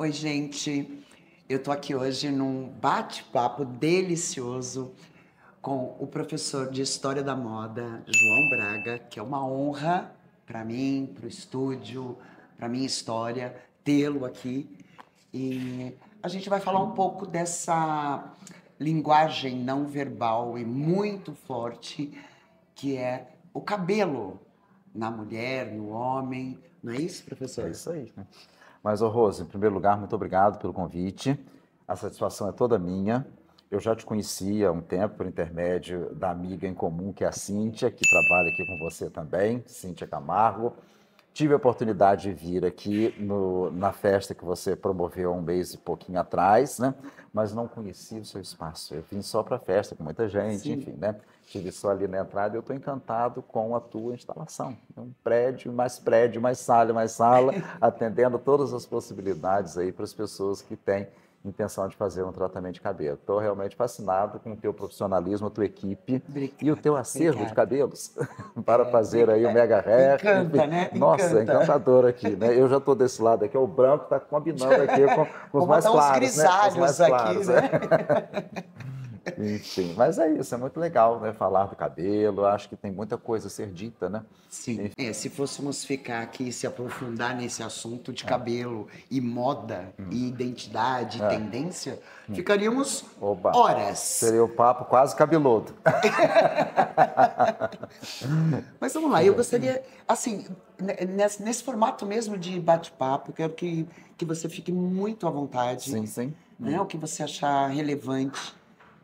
Oi, gente. Eu tô aqui hoje num bate-papo delicioso com o professor de História da Moda, João Braga, que é uma honra para mim, para o estúdio, para minha história, tê-lo aqui. E a gente vai falar um pouco dessa linguagem não verbal e muito forte que é o cabelo na mulher, no homem. Não é isso, É professor? isso aí, né? Mas, ô Rose, em primeiro lugar, muito obrigado pelo convite. A satisfação é toda minha. Eu já te conhecia há um tempo por intermédio da amiga em comum, que é a Cíntia, que trabalha aqui com você também, Cíntia Camargo. Tive a oportunidade de vir aqui na festa que você promoveu há um mês e pouquinho atrás, né? Mas não conhecia o seu espaço. Eu vim só para a festa, com muita gente, Sim. enfim, né? Estive só ali na entrada e eu estou encantado com a tua instalação. É um prédio, mais sala, atendendo todas as possibilidades aí para as pessoas que têm intenção de fazer um tratamento de cabelo. Estou realmente fascinado com o teu profissionalismo, a tua equipe e o teu Obrigada, acervo de obrigada. cabelos para fazer aí o mega hair, Encanta, enfim. né? Nossa, Encanta. encantador aqui, né? Eu já estou desse lado aqui, o branco está combinando aqui com os Vou mais botar uns claros, né? Com os grisalhos mais aqui, claros, né? né? Enfim, mas é isso, é muito legal, né? Falar do cabelo, acho que tem muita coisa a ser dita, né? Sim. Se fôssemos ficar aqui e se aprofundar nesse assunto de É, cabelo e moda e identidade e é. tendência, ficaríamos Oba, horas. seria o papo quase cabeludo. Mas vamos lá, eu gostaria, assim, nesse formato mesmo de bate-papo, quero que você fique muito à vontade, Sim, sim. né? O que você achar relevante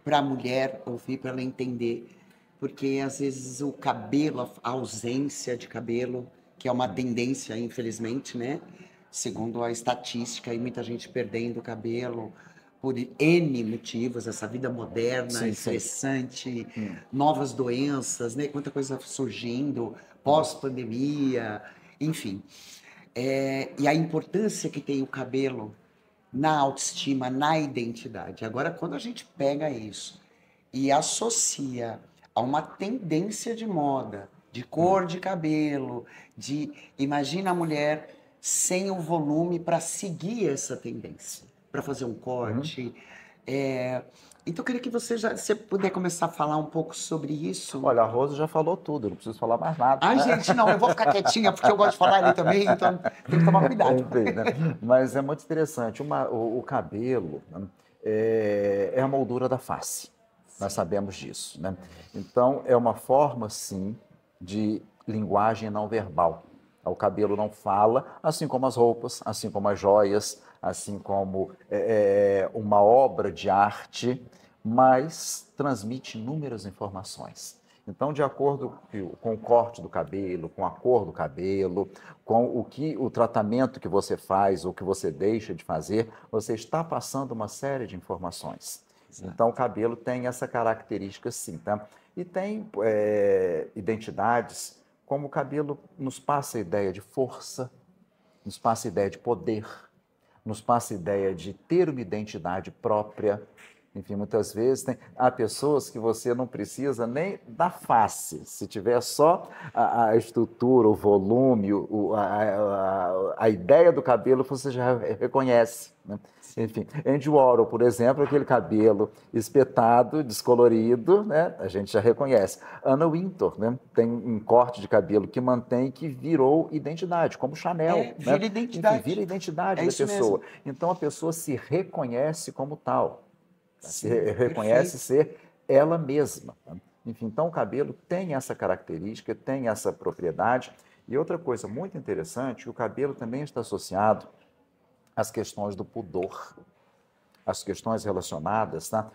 para a mulher ouvir, para ela entender. Porque às vezes o cabelo, a ausência de cabelo, que é uma tendência, infelizmente, né? Segundo a estatística, e muita gente perdendo o cabelo por N motivos, essa vida moderna, Sim, sim. estressante, novas doenças, né? Quanta coisa surgindo, pós-pandemia, enfim. E a importância que tem o cabelo na autoestima, na identidade. Agora, quando a gente pega isso e associa a uma tendência de moda, de cor de cabelo, de imagina a mulher sem o volume para seguir essa tendência, para fazer um corte. É, Então, eu queria que você já, se puder começar a falar um pouco sobre isso. Olha, a Rosa já falou tudo, não preciso falar mais nada, Ai, né? gente, não, eu vou ficar quietinha porque eu gosto de falar ali também, então tem que tomar cuidado. Enfim, né? Mas é muito interessante. O cabelo, né, é a moldura da face. Nós sabemos disso, né? Então, é uma forma, sim, de linguagem não verbal. O cabelo não fala, assim como as roupas, assim como as joias, assim como uma obra de arte, mas transmite inúmeras informações. Então, de acordo com o corte do cabelo, com a cor do cabelo, com o tratamento que você faz ou que você deixa de fazer, você está passando uma série de informações. Então, o cabelo tem essa característica sim, tá? E tem identidades, como o cabelo nos passa a ideia de força, nos passa a ideia de poder, nos passa a ideia de ter uma identidade própria. Enfim, muitas vezes há pessoas que você não precisa nem da face. Se tiver só a estrutura, o volume, a ideia do cabelo, você já reconhece, né? Sim. Enfim, Andy Warhol, por exemplo, aquele cabelo espetado, descolorido, né? A gente já reconhece. Anna Wintour, né? Tem um corte de cabelo que mantém, que virou identidade, como Chanel, né? Vira Enfim, vira identidade. a identidade É da isso pessoa. mesmo. Então a pessoa se reconhece como tal, se Sim, reconhece perfeito. ser ela mesma, né? Enfim, então o cabelo tem essa característica, tem essa propriedade. E outra coisa muito interessante, o cabelo também está associado às questões do pudor, às questões relacionadas, tá,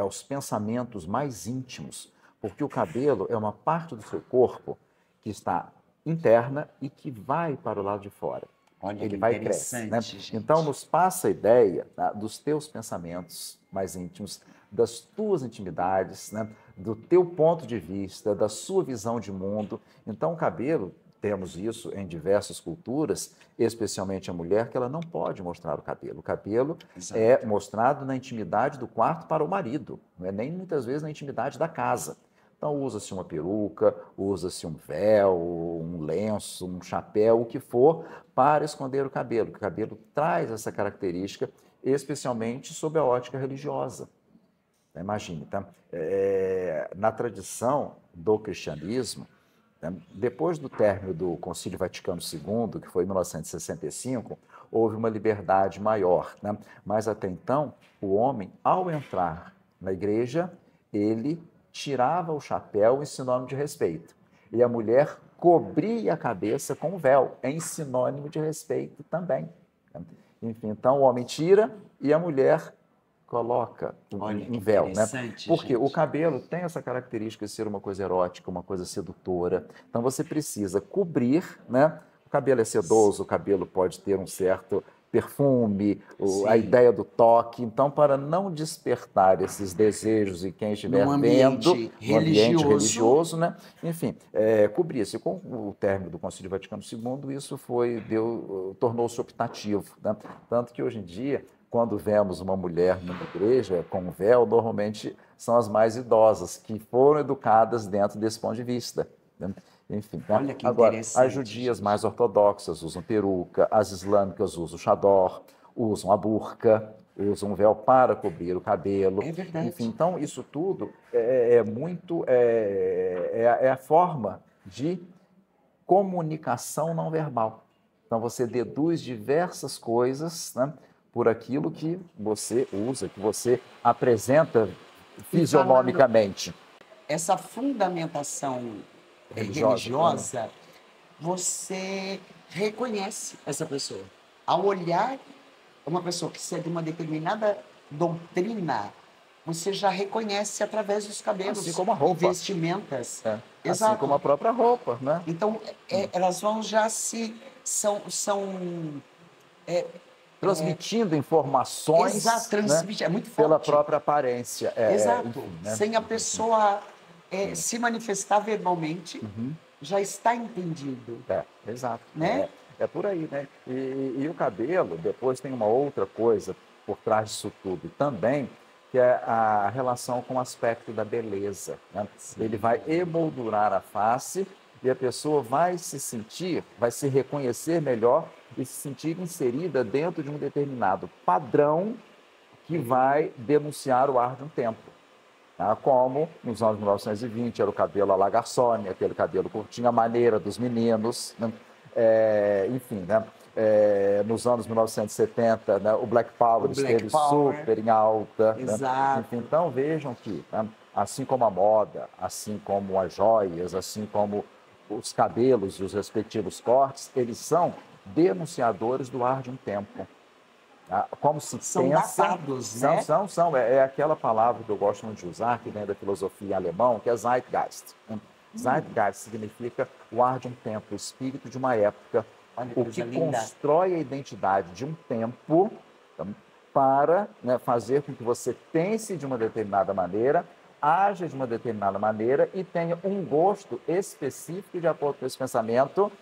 aos pensamentos mais íntimos, porque o cabelo é uma parte do seu corpo que está interna e que vai para o lado de fora. Olha que Ele vai e cresce, né? interessante, Então, gente. nos passa a ideia, tá, dos teus pensamentos mais íntimos, das tuas intimidades, né, do teu ponto de vista, da sua visão de mundo. Então, o cabelo, temos isso em diversas culturas, especialmente a mulher, que ela não pode mostrar o cabelo. O cabelo é Exato. mostrado na intimidade do quarto para o marido, não é nem muitas vezes na intimidade da casa. Então, usa-se uma peruca, usa-se um véu, um lenço, um chapéu, o que for, para esconder o cabelo. O cabelo traz essa característica, especialmente sob a ótica religiosa. Imagine, tá? Na tradição do cristianismo, né, depois do término do Concílio Vaticano II, que foi em 1965, houve uma liberdade maior, né? Mas até então, o homem, ao entrar na igreja, ele tirava o chapéu em sinônimo de respeito. E a mulher cobria a cabeça com o véu, em sinônimo de respeito também. Enfim, então o homem tira e a mulher coloca um véu, né? Porque gente. o cabelo tem essa característica de ser uma coisa erótica, uma coisa sedutora. Então você precisa cobrir, né? O cabelo é sedoso, o cabelo pode ter um certo perfume, a ideia do toque. Então, para não despertar esses desejos em quem estiver vendo, no ambiente religioso, né? Enfim, cobrir-se. Com o término do Concílio Vaticano II, isso tornou-se optativo, né? Tanto que hoje em dia, quando vemos uma mulher numa igreja com um véu, normalmente são as mais idosas, que foram educadas dentro desse ponto de vista, né? Enfim, né? Olha que Agora, interessante, as judias gente. mais ortodoxas usam peruca, as islâmicas usam chador, usam a burca, usam um véu para cobrir o cabelo. É verdade. Enfim, então isso tudo é a forma de comunicação não verbal. Então você deduz diversas coisas, né, por aquilo que você usa, que você apresenta fisionomicamente. Essa fundamentação Religiosa, religiosa, você reconhece essa pessoa. Ao olhar uma pessoa que segue uma determinada doutrina, você já reconhece através dos cabelos, assim como a roupa, vestimentas. Exato. Assim como a própria roupa, né? Então, elas vão já são transmitindo informações, exato, né, é muito forte. pela própria aparência. Exato. Enfim, né? Sem a pessoa se manifestar verbalmente, já está entendido. Exato. Né? É por aí, né? E o cabelo, depois tem uma outra coisa por trás disso tudo também, que é a relação com o aspecto da beleza, né? Ele vai emoldurar a face e a pessoa vai se reconhecer melhor e se sentir inserida dentro de um determinado padrão que vai denunciar o ar de um tempo. Tá? Como nos anos 1920 era o cabelo à la garçonne, aquele cabelo curtinho, a maneira dos meninos, né? Enfim, né? Nos anos 1970, né, o Black Power esteve super em alta. Exato. Né? Enfim, então vejam que, né, assim como a moda, assim como as joias, assim como os cabelos e os respectivos cortes, eles são denunciadores do ar de um tempo. Como se são pensa, datados, né? É aquela palavra que eu gosto muito de usar, que vem da filosofia alemã, que é Zeitgeist. Zeitgeist significa o ar de um tempo, o espírito de uma época, o que constrói a identidade de um tempo, para, né, fazer com que você pense de uma determinada maneira, haja de uma determinada maneira e tenha um gosto específico de acordo com esse pensamento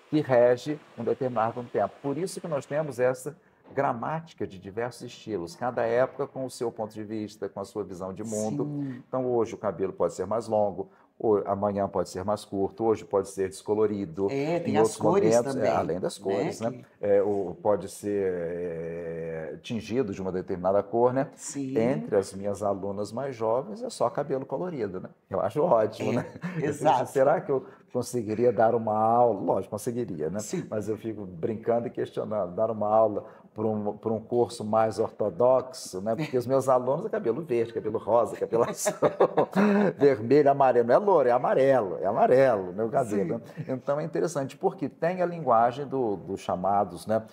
que rege um determinado tempo. Por isso que nós temos essa gramática de diversos estilos, cada época com o seu ponto de vista, com a sua visão de mundo. Sim. Então, hoje o cabelo pode ser mais longo, amanhã pode ser mais curto, hoje pode ser descolorido. Tem as cores também. Além das cores, né? Pode ser tingido de uma determinada cor, né? Sim. Entre as minhas alunas mais jovens é só cabelo colorido, né? Eu acho ótimo, né? Exato. Será que eu conseguiria dar uma aula? Lógico, conseguiria, né? Sim. Mas eu fico brincando e questionando, dar uma aula para um curso mais ortodoxo, né? Porque os meus alunos é cabelo verde, cabelo rosa, cabelo azul, vermelho, amarelo. Não é louro, é amarelo, né, o cabelo. Sim. Então é interessante, porque tem a linguagem dos chamados, né,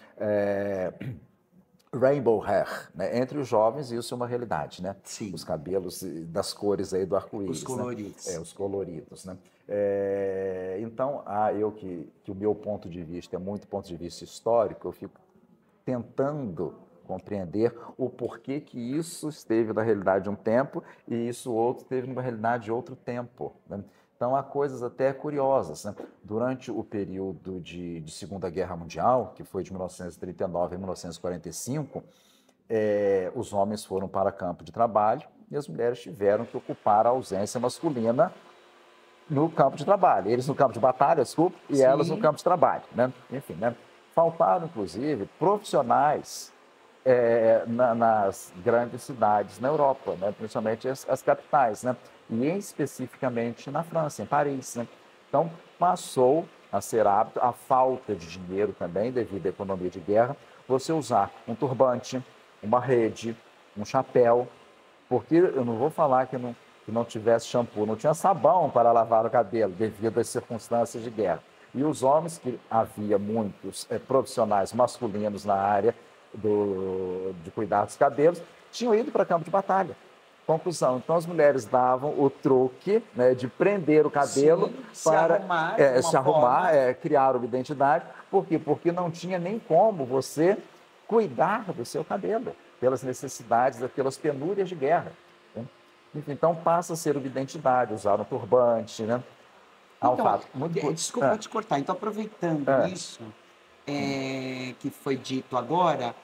rainbow hair, né? Entre os jovens isso é uma realidade, né? Sim. Os cabelos das cores aí do arco-íris. Os coloridos. Né? Os coloridos, né? Então, que o meu ponto de vista é muito ponto de vista histórico, eu fico tentando compreender o porquê que isso esteve na realidade de um tempo e isso outro esteve na realidade de outro tempo. Né? Então, há coisas até curiosas. Né? Durante o período de Segunda Guerra Mundial, que foi de 1939 a 1945, os homens foram para campo de trabalho e as mulheres tiveram que ocupar a ausência masculina no campo de trabalho. Eles no campo de batalha, desculpa, e Sim. elas no campo de trabalho, né? Enfim, né? Faltaram, inclusive, profissionais nas grandes cidades na Europa, né? Principalmente as capitais, né? E especificamente na França, em Paris, né? Então, passou a ser hábito, a falta de dinheiro também, devido à economia de guerra, você usar um turbante, uma rede, um chapéu, porque eu não vou falar que não tivesse shampoo, não tinha sabão para lavar o cabelo, devido às circunstâncias de guerra. E os homens, que havia muitos profissionais masculinos na área de cuidar dos cabelos, tinham ido para campo de batalha. Conclusão, então as mulheres davam o truque, né, de prender o cabelo Sim, para se arrumar, criar uma identidade. Por quê? Porque não tinha nem como você cuidar do seu cabelo, pelas necessidades, pelas penúrias de guerra, né? Então passa a ser uma identidade, usar um turbante, né? Então, desculpa te cortar. Então, aproveitando isso que foi dito agora,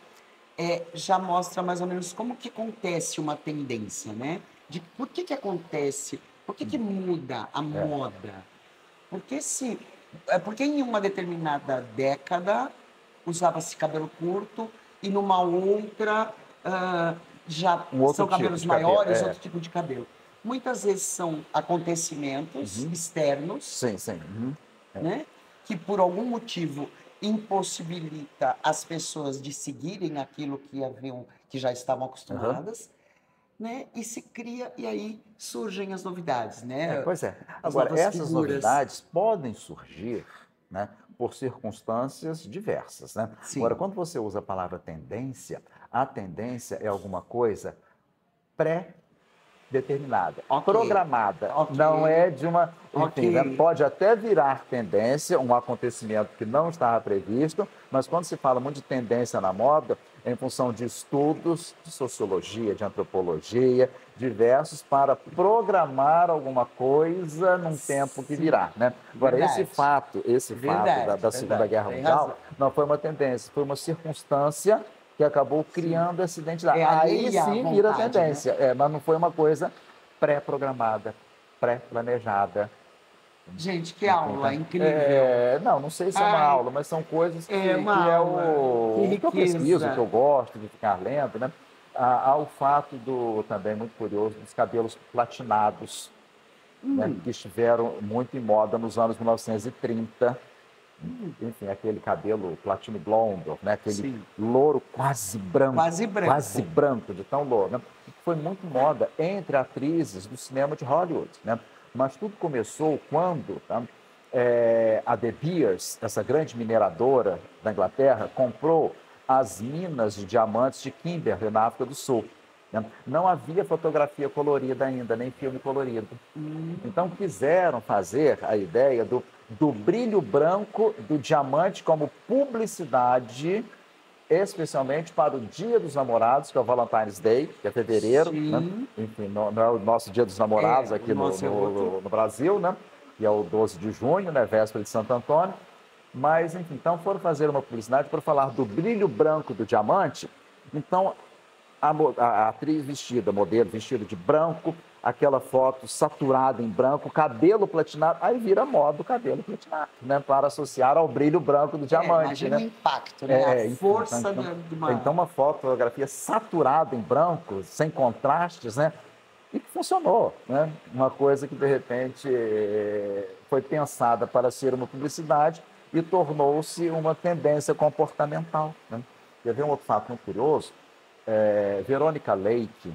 já mostra mais ou menos como que acontece uma tendência, né? De por que acontece, por que muda a moda? Porque em uma determinada década usava-se cabelo curto e numa outra já são cabelos maiores, outro tipo de cabelo. Muitas vezes são acontecimentos externos, Sim, sim. né? Que por algum motivo impossibilita as pessoas de seguirem aquilo que já estavam acostumadas, né? E se cria, e aí surgem as novidades, né? Pois é. As Agora, novas essas figuras. novidades podem surgir, né, por circunstâncias diversas, né? Sim. Agora, quando você usa a palavra tendência, a tendência é alguma coisa pré-determinada, programada. Não é de uma... Enfim, né, pode até virar tendência, um acontecimento que não estava previsto, mas quando se fala muito de tendência na moda, é em função de estudos de sociologia, de antropologia, diversos, para programar alguma coisa num tempo que virá, né? Agora, esse fato da Segunda Guerra Mundial não foi uma tendência, foi uma circunstância que acabou criando essa identidade. Aí sim vira tendência, né? Mas não foi uma coisa pré-programada, pré-planejada. Gente, que aula incrível. Não sei se é uma aula, mas são coisas que eu pesquiso, que eu gosto de ficar lendo, né? Há o fato também muito curioso, dos cabelos platinados, né, que estiveram muito em moda nos anos 1930. Enfim, aquele cabelo platino blonde, né? Aquele louro quase branco. Quase branco, de tão louro, né? Foi muito moda entre atrizes do cinema de Hollywood, né? Mas tudo começou quando a De Beers, essa grande mineradora da Inglaterra, comprou as minas de diamantes de Kimberley, na África do Sul. Não havia fotografia colorida ainda, nem filme colorido. Então quiseram fazer a ideia do brilho branco do diamante como publicidade, especialmente para o Dia dos Namorados, que é o Valentine's Day, que é fevereiro, né? Enfim, não é o nosso Dia dos Namorados aqui no Brasil, né? Que é o 12 de junho, né? Véspera de Santo Antônio. Mas, enfim, então foram fazer uma publicidade para falar do brilho branco do diamante. Então, a atriz vestida, modelo vestida de branco, aquela foto saturada em branco, cabelo platinado, aí vira moda o cabelo platinado, né? Para associar ao brilho branco do diamante. Imagina, né? O impacto, né? A força de uma... Então, uma fotografia saturada em branco, sem contrastes, né? E que funcionou, né? Uma coisa que, de repente, foi pensada para ser uma publicidade e tornou-se uma tendência comportamental, né? Quer ver um outro fato muito curioso? Veronica Lake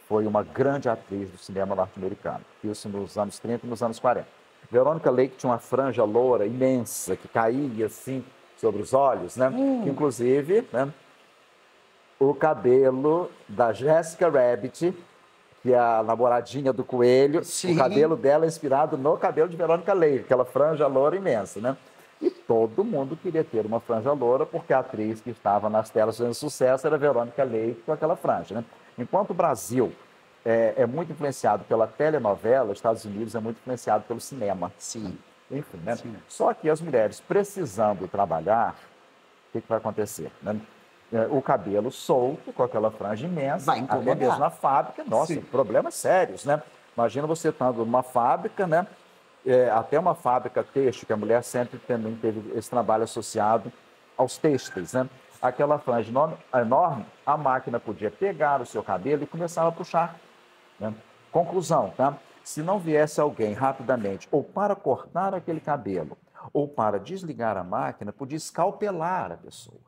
foi uma grande atriz do cinema norte-americano, isso nos anos 30 e nos anos 40. Veronica Lake tinha uma franja loura imensa, que caía assim sobre os olhos, né? Que, inclusive, né, o cabelo da Jessica Rabbit, que é a namoradinha do coelho, o cabelo dela é inspirado no cabelo de Veronica Lake, aquela franja loura imensa, né? E todo mundo queria ter uma franja loura, porque a atriz que estava nas telas fazendo sucesso era Veronica Lake com aquela franja, né? Enquanto o Brasil é muito influenciado pela telenovela, os Estados Unidos é muito influenciado pelo cinema. Sim. Enfim, né? Sim. Só que as mulheres precisando trabalhar, o que vai acontecer, né? O cabelo solto, com aquela franja imensa, até mesmo na fábrica, nossa, problemas sérios, né? Imagina você estando numa fábrica, né? até uma fábrica têxtil, que a mulher sempre também teve esse trabalho associado aos têxteis, né? Aquela franja enorme, a máquina podia pegar o seu cabelo e começar a puxar, né? Conclusão, tá? Se não viesse alguém rapidamente, ou para cortar aquele cabelo, ou para desligar a máquina, podia escalpelar a pessoa.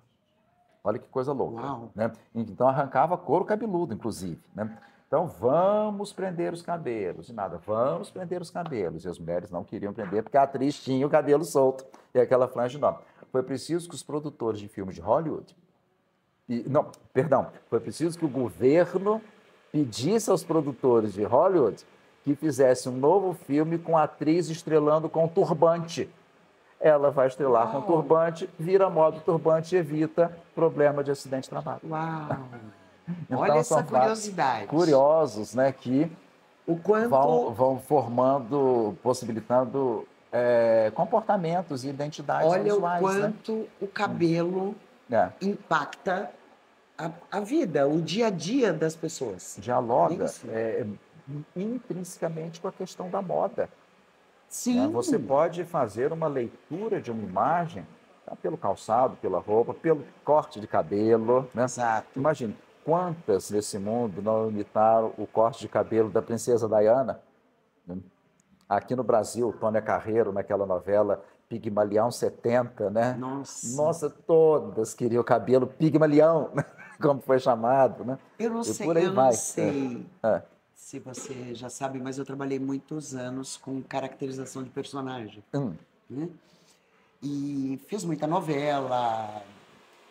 Olha que coisa louca, Uau. né? Então arrancava couro cabeludo, inclusive, né? Então vamos prender os cabelos, e nada, vamos prender os cabelos. E as mulheres não queriam prender porque a atriz tinha o cabelo solto e aquela franja enorme. Foi preciso que os produtores de filmes de Hollywood, não, perdão, foi preciso que o governo pedisse aos produtores de Hollywood que fizesse um novo filme com a atriz estrelando com turbante. Ela vai estrelar com turbante, vira moda turbante e evita problema de acidente de trabalho. Uau! Então, Olha são essa curiosidade. curiosos, né, que O quanto... vão formando, possibilitando comportamentos e identidades Olha o visuais, né? quanto o cabelo É. impacta a vida, o dia a dia das pessoas. Dialoga Isso. intrinsecamente com a questão da moda. Sim. Né? Você pode fazer uma leitura de uma imagem pelo calçado, pela roupa, pelo corte de cabelo, né? Exato. Imagine, quantas nesse mundo não imitaram o corte de cabelo da princesa Diana? Né? Aqui no Brasil, Tônia Carreiro, naquela novela Pigmalião 70, né? Nossa, todas queriam o cabelo Pigmalião, né? Como foi chamado, né? Eu não E sei, por aí eu vai. não sei É. se você já sabe, mas eu trabalhei muitos anos com caracterização de personagem. Né? E fiz muita novela,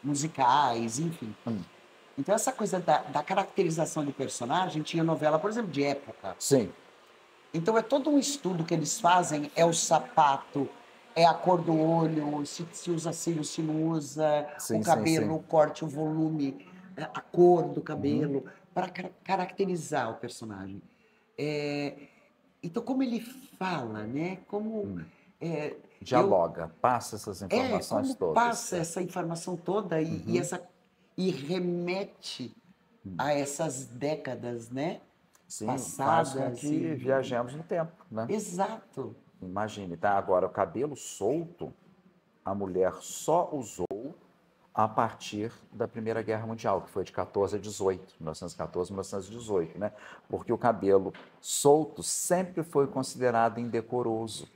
musicais, enfim. Então essa coisa da caracterização de personagem tinha novela, por exemplo, de época. Sim. Então é todo um estudo que eles fazem, é o sapato, é a cor do olho, se usa cílio, se não usa, Sim, o cabelo, sim. o corte, o volume, a cor do cabelo, para caracterizar o personagem. Então como ele fala, né? Como Dialoga, passa essas informações como todas. passa essa informação toda e remete a essas décadas, né? Sim, passadas. faz com que viajemos no tempo, né? Exato. Imagine, tá? Agora, o cabelo solto, a mulher só usou a partir da Primeira Guerra Mundial, que foi de 14 a 18, 1914, 1918, né? Porque o cabelo solto sempre foi considerado indecoroso.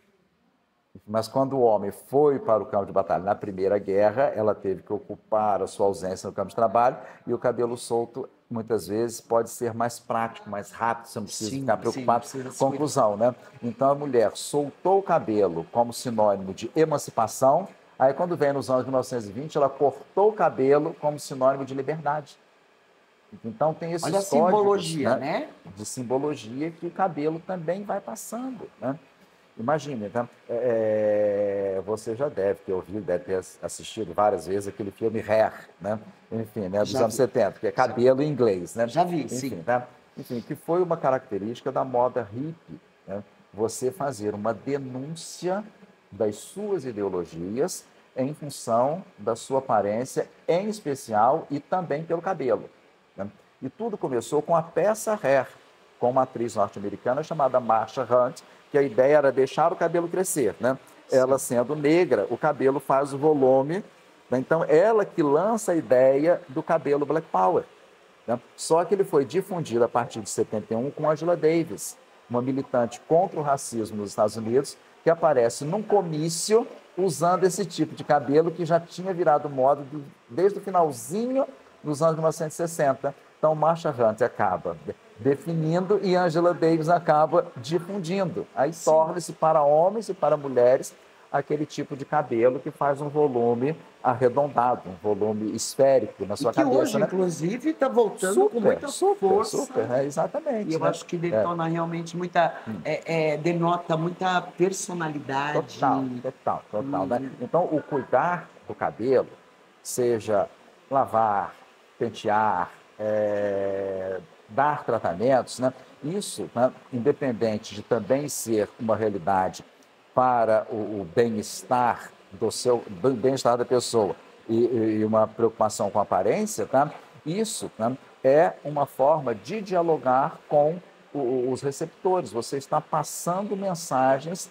Mas quando o homem foi para o campo de batalha na Primeira Guerra, ela teve que ocupar a sua ausência no campo de trabalho e o cabelo solto, muitas vezes, pode ser mais prático, mais rápido, você não precisa ficar preocupado. Conclusão, né? Então a mulher soltou o cabelo como sinônimo de emancipação, aí quando vem nos anos de 1920, ela cortou o cabelo como sinônimo de liberdade. Então tem esses códigos, simbologia, né? De simbologia que o cabelo também vai passando, né? Imagine, então, você já deve ter ouvido, deve ter assistido várias vezes aquele filme Hair, né? Enfim, né, dos anos 70, que é cabelo em inglês, né? Já vi, enfim, sim. Tá? Enfim, que foi uma característica da moda hippie, né? Você fazer uma denúncia das suas ideologias em função da sua aparência, em especial, e também pelo cabelo. Né? E tudo começou com a peça Hair, com uma atriz norte-americana chamada Marsha Hunt, que a ideia era deixar o cabelo crescer, né? Ela sendo negra, o cabelo faz o volume, né? Então ela que lança a ideia do cabelo Black Power, né? Só que ele foi difundido a partir de 71 com Angela Davis, uma militante contra o racismo nos Estados Unidos, que aparece num comício usando esse tipo de cabelo que já tinha virado moda desde o finalzinho dos anos 1960. Então, Marsha Hunt acaba definindo e Angela Davis acaba difundindo. Aí torna-se para homens e para mulheres aquele tipo de cabelo que faz um volume arredondado, um volume esférico na sua cabeça. Hoje, né? Inclusive, está voltando com muita força. Exatamente. E eu acho que detona realmente muita... denota muita personalidade. Total. Né? Então, o cuidar do cabelo, seja lavar, pentear, dar tratamentos, né? Isso, né, independente de também ser uma realidade para o bem-estar do bem-estar da pessoa e uma preocupação com a aparência, tá? Isso, né, é uma forma de dialogar com os receptores. Você está passando mensagens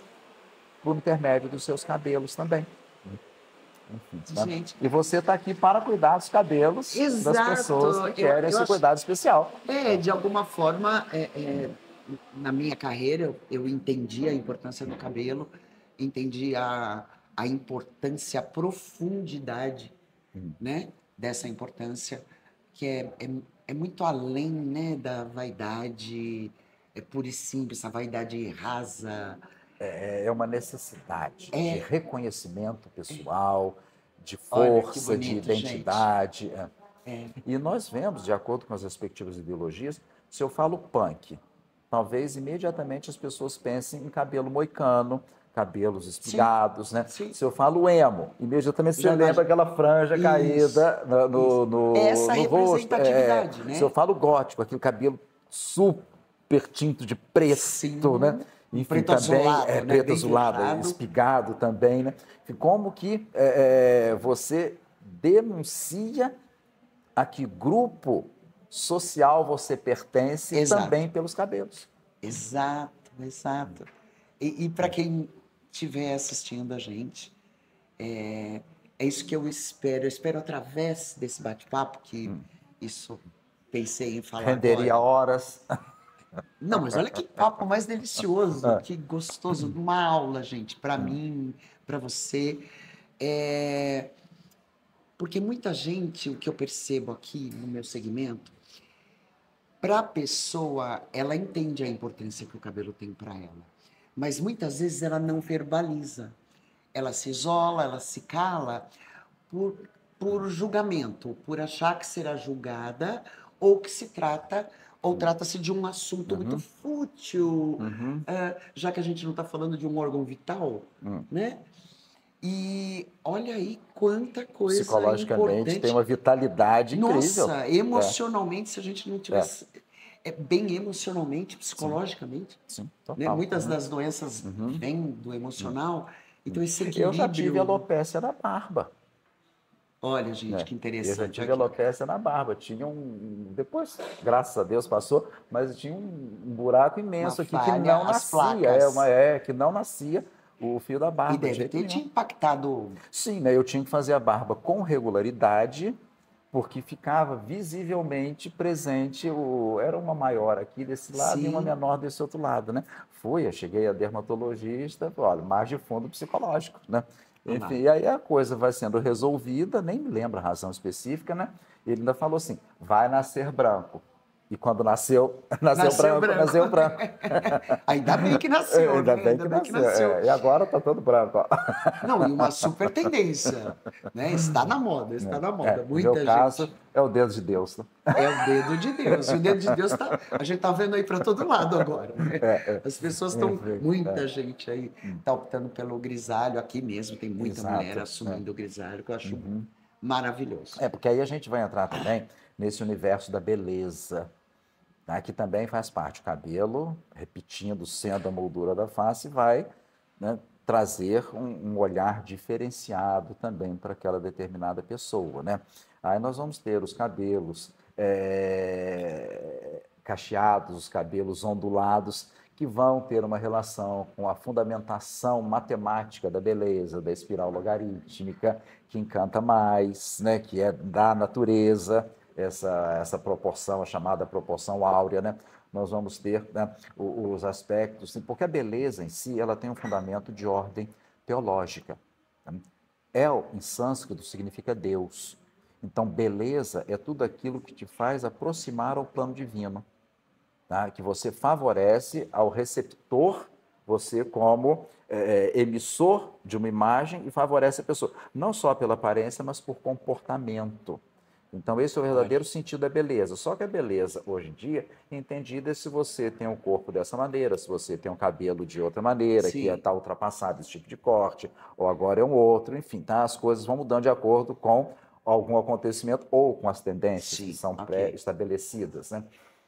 por intermédio dos seus cabelos também. Enfim, tá? Gente, E você está aqui para cuidar dos cabelos das pessoas exato. que querem esse cuidado especial. De alguma forma, na minha carreira, eu entendi a importância do cabelo, entendi a importância, a profundidade, né, dessa importância, que é muito além, né, da vaidade, pura e simples, a vaidade rasa. É uma necessidade de É, reconhecimento pessoal, de olha que força, de bonito, gente. identidade. E nós vemos, de acordo com as respectivas ideologias, se eu falo punk, talvez imediatamente as pessoas pensem em cabelo moicano, cabelos Sim, espigados, né? sim. Se eu falo emo, imediatamente você Já lembra imagino. aquela franja Isso, caída no, isso. É no, essa no rosto. representatividade, Se eu né? falo gótico, aquele cabelo super tinto de preto, né? Sim, um Enfim, preto também azulado, né? preto Bem azulado, puxado. espigado também, né? E como que você denuncia a que grupo social você pertence Exato, também pelos cabelos. exato, exato. E para quem estiver assistindo a gente, é isso que eu espero. Eu espero através desse bate-papo, que isso pensei em falar Renderia agora. horas. Não, mas olha que papo mais delicioso, que gostoso. Uma aula, gente, para mim, para você. É, Porque muita gente, o que eu percebo aqui no meu segmento, para a pessoa, ela entende a importância que o cabelo tem para ela, mas muitas vezes ela não verbaliza. Ela se isola, ela se cala por, por julgamento, por achar que será julgada ou que se trata ou trata-se de um assunto muito Uhum, fútil, uhum, já que a gente não está falando de um órgão vital, uhum. né? E olha aí quanta coisa Psicologicamente tem uma importante. vitalidade incrível. Nossa, É, emocionalmente, se a gente não é, tivesse bem emocionalmente, sim, psicologicamente, sim, né? total. Muitas Uhum, das doenças uhum, vêm do uhum. emocional, então esse Eu já tive equilíbrio. alopécia na barba. Olha, gente, Né? que Eu já interessante tive aqui. alopecia na barba. Tinha depois, graças a Deus, passou, mas tinha um buraco Uma imenso aqui que falha, não as nascia. placas. Que não nascia o fio da E barba de deve jeito ter te nenhum. impactado. Sim, né? Eu tinha que fazer a barba com regularidade, porque ficava visivelmente presente era uma maior aqui desse lado e uma Sim, menor desse outro lado, né? Eu cheguei a dermatologista, olha, mais de fundo psicológico, né? olha Enfim, lá. e aí a coisa vai sendo resolvida, nem me lembro a razão específica, né? Ele ainda falou assim: vai nascer branco. E quando nasceu, nasceu Nasceu branco, branco. nasceu branco. Ainda bem que nasceu, Ainda né? bem Ainda que bem que nasceu. nasceu. E agora tá todo branco, ó. Não, e uma super tendência, né? Está na moda, está na moda. No meu Muita caso, gente. é o dedo de Deus. Né? É o dedo de Deus. E o dedo de Deus tá, a gente tá vendo aí para todo lado agora, né? As pessoas estão, Enfim, muita gente aí tá optando pelo grisalho. Aqui mesmo tem muita mulher exato. assumindo o grisalho, que eu acho maravilhoso. Porque aí a gente vai entrar também nesse universo da beleza, tá? Que também faz parte. O cabelo, repetindo, sendo a moldura da face, vai, né, trazer um olhar diferenciado também para aquela determinada pessoa, né? Aí nós vamos ter os cabelos cacheados, os cabelos ondulados, que vão ter uma relação com a fundamentação matemática da beleza, da espiral logarítmica, que encanta mais, né? Que é da natureza, essa proporção, a chamada proporção áurea, né? Nós vamos ter, né, os aspectos, porque a beleza em si ela tem um fundamento de ordem teológica. Né? El, em sânscrito, significa Deus. Então, beleza é tudo aquilo que te faz aproximar ao plano divino, tá? Que você favorece ao receptor, você como emissor de uma imagem e favorece a pessoa, não só pela aparência, mas por comportamento. Então, esse é o Olha, verdadeiro sentido da beleza. Só que a beleza, hoje em dia, é entendida se você tem um corpo dessa maneira, se você tem um cabelo de outra maneira, que sim, está ultrapassado esse tipo de corte, ou agora é um outro, enfim, tá? As coisas vão mudando de acordo com algum acontecimento ou com as tendências que sim, são ok. pré-estabelecidas, né?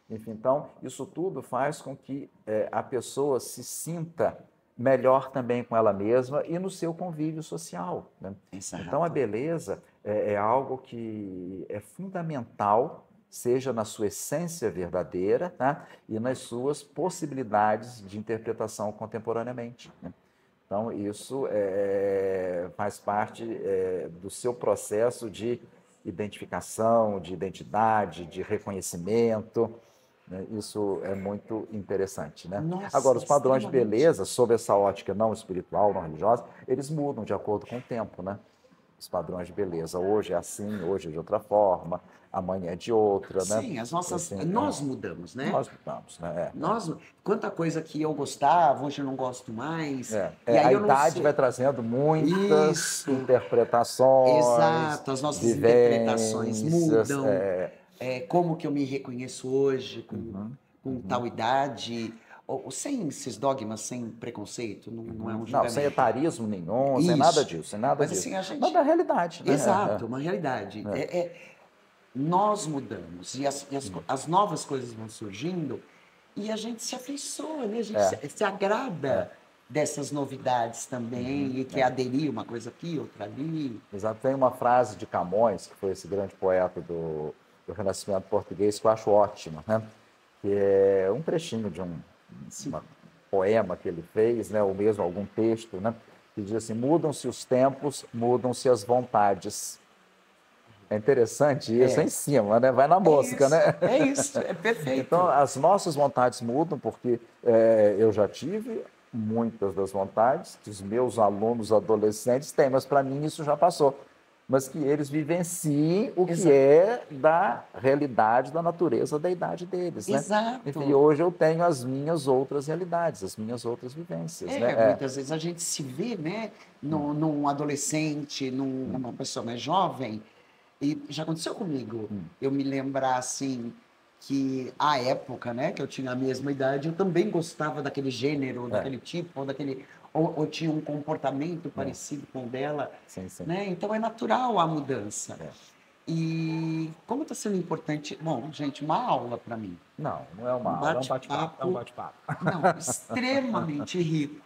Enfim, então, isso tudo faz com que a pessoa se sinta melhor também com ela mesma e no seu convívio social, né? Então, a Exato. beleza é algo que é fundamental, seja na sua essência verdadeira, tá? E nas suas possibilidades de interpretação contemporaneamente, né? Então, isso faz parte do seu processo de identificação, de identidade, de reconhecimento, né? Isso é muito interessante, né? Nossa, Agora, os padrões de extremamente. beleza, sob essa ótica não espiritual, não religiosa, eles mudam de acordo com o tempo, né? Os padrões de beleza. Hoje é assim, hoje é de outra forma, amanhã é de outra, né? Sim, Assim, nós mudamos, né? nós mudamos, né? Nós, quanta coisa que eu gostava, hoje eu não gosto mais. E aí A eu não idade vai sei. trazendo muitas Isso, interpretações, exato, as nossas interpretações vivências. mudam. Como que eu me reconheço hoje Uhum, com uhum, tal idade, ou sem esses dogmas, sem preconceito, não é uhum. um Não, sem julgamento. etarismo nenhum, sem nada Isso. disso, sem nada Mas disso. assim, a Mas da gente. realidade, né? Exato, uma realidade. É. Nós mudamos e as novas coisas vão surgindo e a gente se afeiçoa, né? A gente É, se é, agrada dessas novidades também e quer é. aderir uma coisa aqui, outra ali. Exato. Tem uma frase de Camões, que foi esse grande poeta do Renascimento português, que eu acho ótima, né? Que é um trechinho de um Sim. poema que ele fez, né? Ou mesmo algum texto, né? Que diz assim: mudam-se os tempos, mudam-se as vontades. É interessante isso, é É, em cima, né? Vai na mosca, né? é isso, é Então, perfeito. as nossas vontades mudam, porque eu já tive muitas das vontades que os meus alunos adolescentes têm, mas para mim isso já passou. Mas que eles vivenciem o que Exa é da realidade, da natureza da idade deles, né? Enfim, exato. hoje eu tenho as minhas outras realidades, as minhas outras vivências, né? Muitas vezes a gente se vê, né, num adolescente, numa pessoa mais jovem, e já aconteceu comigo. Eu me lembrar, assim, que à época, né, que eu tinha a mesma idade, eu também gostava daquele gênero, É, daquele tipo, ou tinha um comportamento é, parecido com o dela, sim, sim. né? Então é natural a mudança. É. E como está sendo importante, bom, gente, uma aula para mim, Não, não é uma um aula, é um bate-papo, é um bate-papo, bate-papo. não, extremamente rico.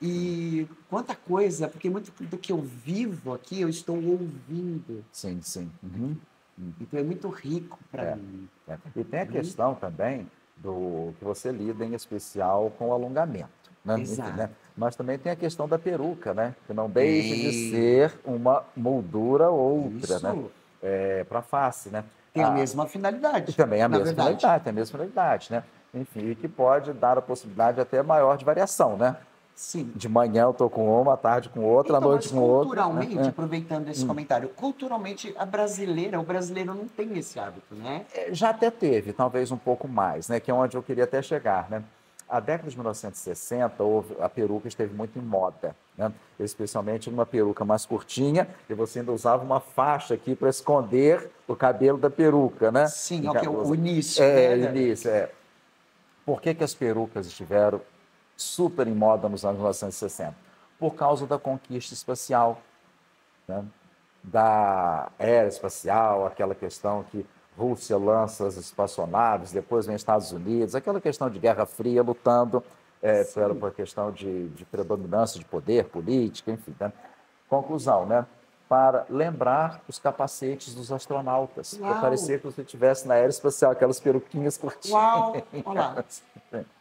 E quanta coisa, porque muito do que eu vivo aqui, eu estou ouvindo. Sim, sim. Uhum. Então é muito rico para É, mim. é. E tem a Né? questão também do que você lida em especial com o alongamento, né? Enfim, Exato. né? Mas também tem a questão da peruca, né? Que não deixa de Tem ser uma moldura outra, né? isso. Para a face, né? Tem a mesma E finalidade, também a na mesma verdade. finalidade, tem a mesma finalidade, né? Enfim, e que pode dar a possibilidade até maior de variação, né? Sim. De manhã eu tô com uma, à tarde com outra, à Então, noite mas com outra, né? culturalmente, aproveitando esse comentário, culturalmente o brasileiro não tem esse hábito, né? Já até teve, talvez um pouco mais, né? Que é onde eu queria até chegar, né? A década de 1960, a peruca esteve muito em moda, né? Especialmente numa peruca mais curtinha, e você ainda usava uma faixa aqui para esconder o cabelo da peruca, né? Sim, ok, o início, É, né? início, é. Por que que as perucas estiveram super em moda nos anos 1960? Por causa da conquista espacial, né? Da era espacial, aquela questão que Rússia lança as espaçonaves, depois vem Estados Unidos, aquela questão de Guerra Fria lutando Sim. por questão de predominância de poder, política, enfim. Né? Conclusão, né? Para lembrar os capacetes dos astronautas, para Uau! parecer que você estivesse na era espacial, aquelas peruquinhas curtinhas. Uau! Olha lá,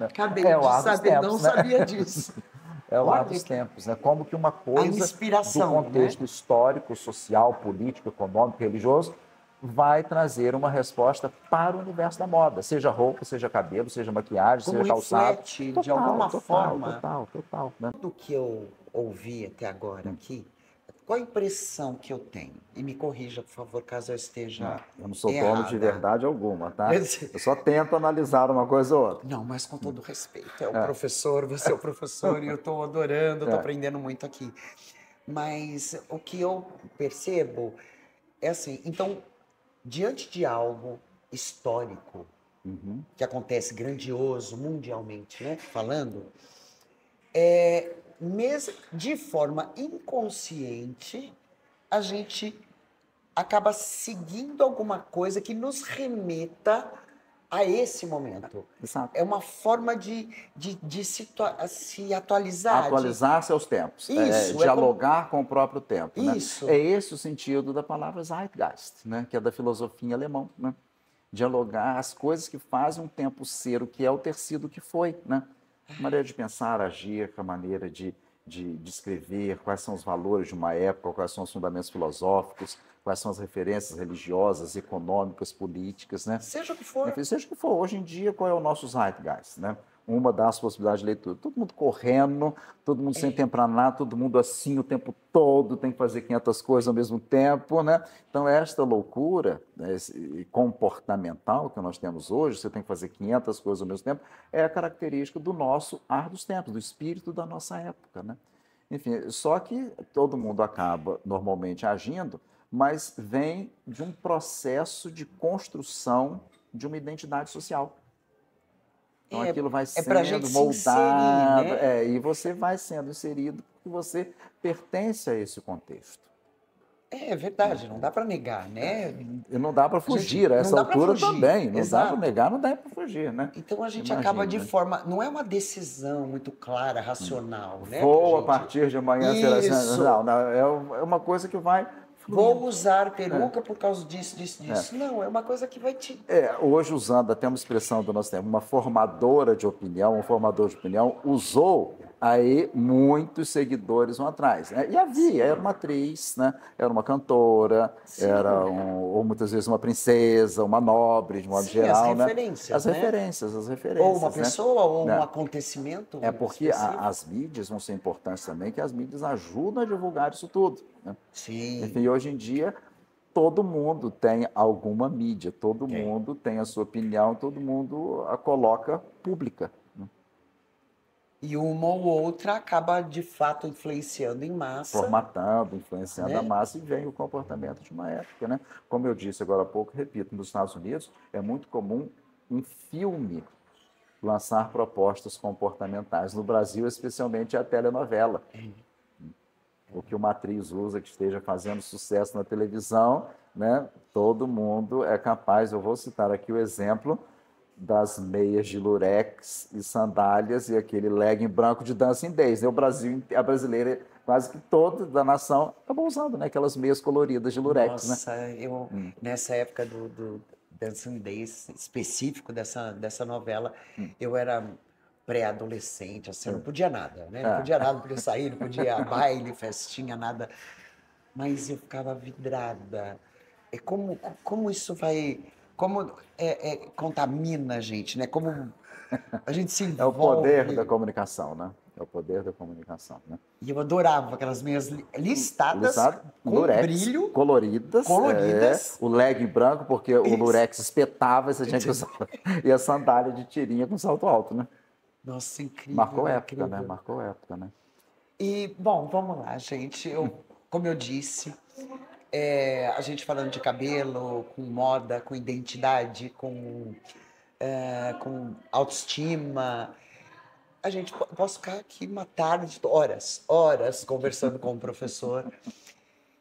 acabei É o de ar dos saber, não tempos, né? sabia disso. É o ar Olha dos que tempos, né? Como que uma a coisa do inspiração, né? contexto histórico, social, político, econômico, religioso vai trazer uma resposta para o universo da moda, seja roupa, seja cabelo, seja maquiagem, Como seja calçado. reflete, de Total, alguma total, forma, total, total, né? tudo que eu ouvi até agora aqui, qual a impressão que eu tenho? E me corrija, por favor, caso eu esteja Eu não sou dono de errada. verdade alguma, tá? Eu só tento analisar uma coisa ou outra. Não, mas com todo respeito, é o professor, você é o professor e eu estou adorando, estou É. aprendendo muito aqui. Mas o que eu percebo é assim, então, diante de algo histórico que acontece grandioso mundialmente, né, falando, mesmo de forma inconsciente, a gente acaba seguindo alguma coisa que nos remeta a esse momento. Exato. É uma forma de se atualizar, de... Atualizar-se aos tempos, Isso, é como... dialogar com o próprio tempo, né? É Isso, esse o sentido da palavra Zeitgeist, né? Que é da filosofia alemã, né? Dialogar as coisas que fazem um tempo ser o que é o ter sido o que foi, né? A maneira de pensar, agir, a maneira de de descrever quais são os valores de uma época, quais são os fundamentos filosóficos, quais são as referências religiosas, econômicas, políticas, né? Seja o que for. Enfim, seja o que for, hoje em dia, qual é o nosso zeitgeist, né? Uma das possibilidades de leitura. Todo mundo correndo, todo mundo sem tempo para nada, todo mundo assim o tempo todo, tem que fazer 500 coisas ao mesmo tempo, né? Então, esta loucura, né, comportamental que nós temos hoje, você tem que fazer 500 coisas ao mesmo tempo, é a característica do nosso ar dos tempos, do espírito da nossa época, né? Enfim, só que todo mundo acaba normalmente agindo, mas vem de um processo de construção de uma identidade social. Então aquilo vai pra gente sendo se inserir, moldado, né? e você vai sendo inserido porque você pertence a esse contexto. É verdade, não dá para negar, né? E não dá para fugir, a Não essa dá para altura fugir, também. Não dá para exato. negar, não dá para fugir, né? Então a gente acaba Imagina, de né? forma, não é uma decisão muito clara, racional, né, pra Vou a gente. partir de amanhã será assim. Isso. Não, não, é uma coisa que vai Vou fluindo. usar peruca por causa disso, disso, É. disso. Não, é uma coisa que vai te. Hoje, usando até uma expressão do nosso tempo, uma formadora de opinião, um formador de opinião, usou aí muitos seguidores vão atrás. Né? E havia, era uma atriz, né? Era uma cantora, Sim. ou muitas vezes uma princesa, uma nobre, de modo Sim, geral. as né? referências, As né? referências, as referências. Ou uma pessoa, ou um Né? acontecimento É porque específico. as mídias vão ser importantes também, que as mídias ajudam a divulgar isso tudo. Né? Sim. Enfim, hoje em dia, todo mundo tem alguma mídia, todo mundo tem a sua opinião, todo mundo a coloca pública. Né? E uma ou outra acaba de fato influenciando em massa. Formatando, influenciando né? a massa, e vem o comportamento de uma época. Né? Como eu disse agora há pouco, repito, nos Estados Unidos é muito comum um filme lançar propostas comportamentais. No Brasil, especialmente a telenovela. O que uma atriz usa que esteja fazendo sucesso na televisão, né? Todo mundo é capaz. Eu vou citar aqui o exemplo das meias de lurex e sandálias e aquele legging branco de Dancing Days. O Brasil, a brasileira, quase que toda da nação acabou usando, né? Aquelas meias coloridas de lurex. Nossa, Né? eu nessa época do Dancing Days, específico dessa novela, eu era pré-adolescente, assim, não podia nada, né? Não podia nada, não podia sair, não podia baile, festinha, nada. Mas eu ficava vidrada. É como isso vai, como contamina a gente, né? Como a gente se É o poder da envolve. comunicação, né? É o poder da comunicação, né? E eu adorava aquelas meias listadas, Lisado, com lurex, brilho, coloridas, coloridas. o legging branco, porque o Isso. lurex espetava e você tinha que usar, e a sandália de tirinha com salto alto, né? Nossa, incrível, Marcou época, incrível. né? Marcou época, né? E, bom, vamos lá, gente. Como eu disse, a gente falando de cabelo, com moda, com identidade, com autoestima. A gente posso ficar aqui uma tarde, horas conversando com o professor.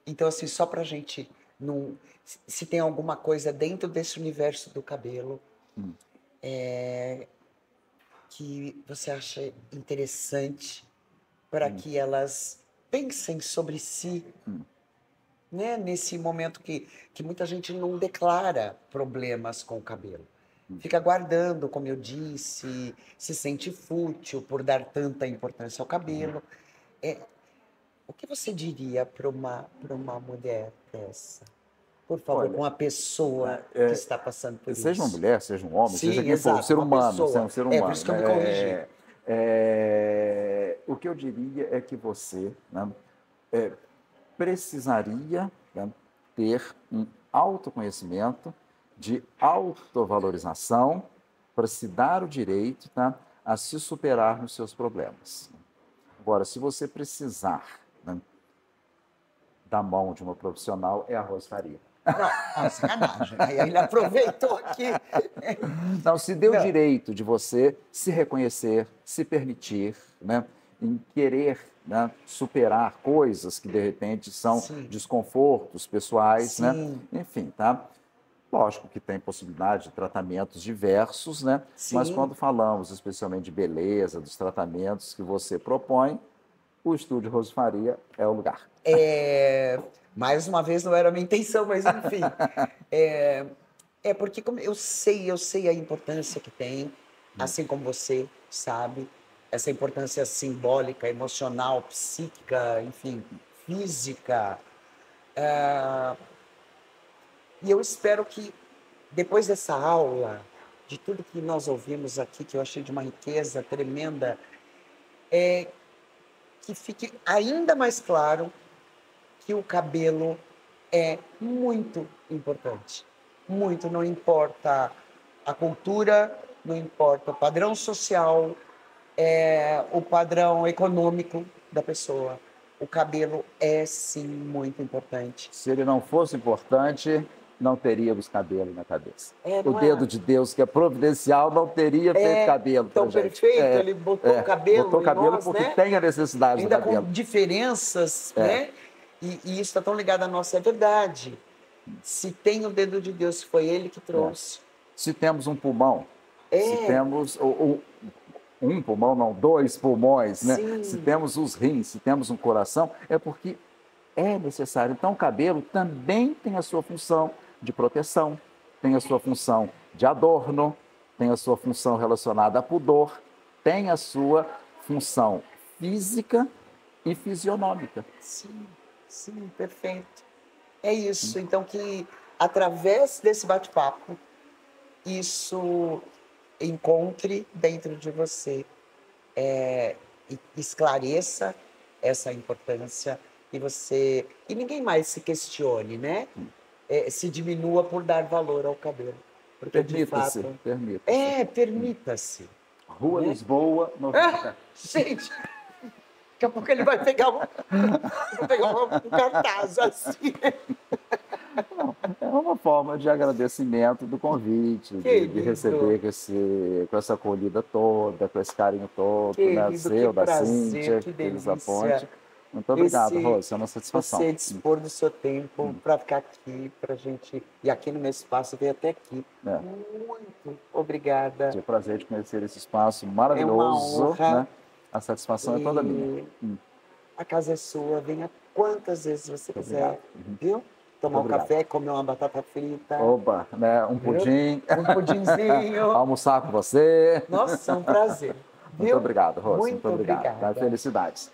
Então, assim, só pra gente não. Se tem alguma coisa dentro desse universo do cabelo que você acha interessante para que elas pensem sobre si, né? Nesse momento que muita gente não declara problemas com o cabelo. Fica guardando, como eu disse, se sente fútil por dar tanta importância ao cabelo. O que você diria para uma mulher dessa? Por favor, Olha, com uma pessoa que está passando por seja uma isso. mulher, seja um homem, seja Sim, quem for, um exato, ser uma humano, pessoa. um ser Por humano. isso que eu me corrigi. O que eu diria é que você, né, precisaria, né, ter um autoconhecimento de autovalorização para se dar o direito, tá, a se superar nos seus problemas. Agora, se você precisar, né, da mão de uma profissional, é a Rose Faria. Não, sacanagem. Aí ele aproveitou aqui. Não, se dê o Não. direito de você se reconhecer, se permitir, né, em querer, né, superar coisas que de repente são Sim. desconfortos pessoais, né? Sim. Enfim, tá? Lógico que tem possibilidade de tratamentos diversos, né? Mas Sim. quando falamos especialmente de beleza, dos tratamentos que você propõe, o Estúdio Rose Faria é o lugar. Mais uma vez, não era a minha intenção, mas enfim. Porque como eu sei a importância que tem, assim como você sabe. essa importância simbólica, emocional, psíquica, enfim, física. E eu espero que, depois dessa aula, de tudo que nós ouvimos aqui, que eu achei de uma riqueza tremenda, que fique ainda mais claro que o cabelo é muito importante. Muito, não importa a cultura, não importa o padrão social, o padrão econômico da pessoa. O cabelo é, sim, muito importante. Se ele não fosse importante, não teríamos cabelo na cabeça. O Não dedo de Deus, que é providencial, não teria feito cabelo pra tão gente. perfeito, ele botou o cabelo botou em cabelo nós, porque né? tem a necessidade Ainda do cabelo. com diferenças, né? E isso está tão ligado à nossa verdade. Se tem o dedo de Deus, foi ele que trouxe. Se temos um pulmão, se temos um pulmão, não, 2 pulmões, né? Sim. Se temos os rins, se temos um coração, é porque é necessário. Então, o cabelo também tem a sua função de proteção, tem a sua função de adorno, tem a sua função relacionada a pudor, tem a sua função física e fisionômica. Sim, sim, perfeito. É isso. Então, que através desse bate-papo, isso encontre dentro de você, e esclareça essa importância e ninguém mais se questione, né? Se diminua por dar valor ao cabelo. Porque de Permita-se, fato... permita-se. Permita-se. Rua né? Lisboa, 90. Gente, daqui a pouco ele vai pegar um cartaz assim. É uma forma de agradecimento do convite, de receber com essa acolhida toda, com esse carinho todo, né? Seu, da Cíntia, que Elisa delícia. Ponte. Muito obrigado, Rose, é uma satisfação. Você dispor do seu tempo para ficar aqui, para gente, e aqui no meu espaço, veio até aqui. Muito obrigada. Tive o prazer de conhecer esse espaço maravilhoso. É uma honra. Né? A satisfação é toda minha. A casa é sua, venha quantas vezes você quiser, viu? Tomar um café, comer uma batata frita. Oba, né? Um pudim. Um pudinzinho. Almoçar com você. Nossa, é um prazer. Muito obrigado, Rose. Muito obrigada. Felicidades.